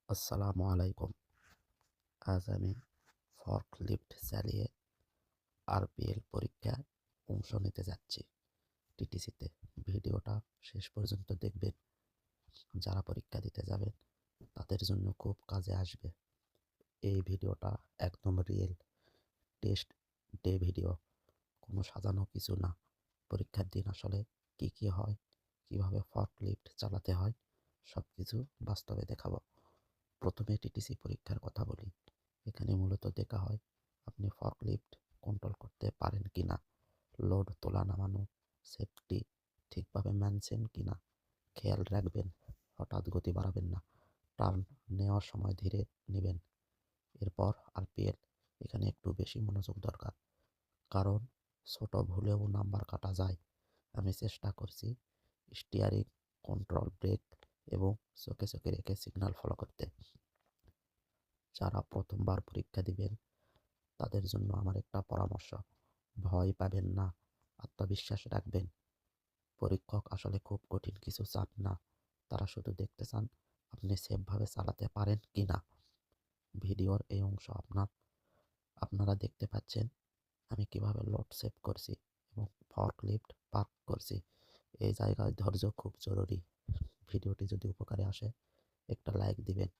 আসসালামু আলাইকুম। আজ আমি ফর্কলিফট চালিয়ে আরপিএল পরীক্ষায় অংশ নিতে যাচ্ছি টিটিসিতে। ভিডিওটা শেষ পর্যন্ত দেখবেন। যারা পরীক্ষা দিতে যাবেন তাদের জন্য খুব কাজে আসবে। এই ভিডিওটা একদম রিয়েল টেস্ট ডে ভিডিও, কোনো সাজানো কিছু না। পরীক্ষার দিন আসলে কি হয়, কিভাবে ফর্কলিফট চালাতে হয়, সব কিছু বাস্তবে দেখাবো। প্রথমে টিটিসি পরীক্ষার কথা বলি। এখানে মূলত দেখা হয় আপনি ফর্কলিফট কন্ট্রোল করতে পারেন কিনা, লোড তোলা নামানো সেফটি ঠিকভাবে মানছেন কিনা, খেয়াল রাখবেন হঠাৎ গতি বাড়াবেন না, টার্ন নেওয়ার সময় ধীরে নেবেন। এরপর আরপিএল, এখানে একটু বেশি মনোযোগ দরকার, কারণ ছোট ভুলেও নাম্বার কাটা যায়। আমি চেষ্টা করছি স্টিয়ারিং কন্ট্রোল, ব্রেক এবং চোখে চোখে রেখে সিগন্যাল ফলো করতে। যারা প্রথমবার পরীক্ষা দিবেন তাদের জন্য আমার একটা পরামর্শ: ভয় পাবেন না, আত্মবিশ্বাস রাখবেন। পরীক্ষক আসলে খুব কঠিন কিছু চান না, তারা শুধু দেখতে চান আপনি সেফভাবে চালাতে পারেন কিনা। ভিডিওর এই অংশ আপনারা দেখতে পাচ্ছেন আমি কিভাবে লোড সেভ করছি এবং ফর্কলিফট পার্ক করছি। এই জায়গায় ধৈর্য খুব জরুরি। ভিডিওটি যদি উপকারে আসে একটা লাইক দিবেন,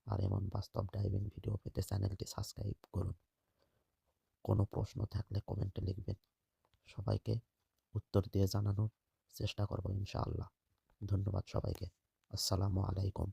আর এমন বাস্তব ড্রাইভিং ভিডিও পেতে চ্যানেলটি সাবস্ক্রাইব করুন। কোনো প্রশ্ন থাকলে কমেন্টে লিখবেন, সবাইকে উত্তর দিয়ে জানানোর চেষ্টা করব ইনশাআল্লাহ। ধন্যবাদ সবাইকে। আসসালামু আলাইকুম।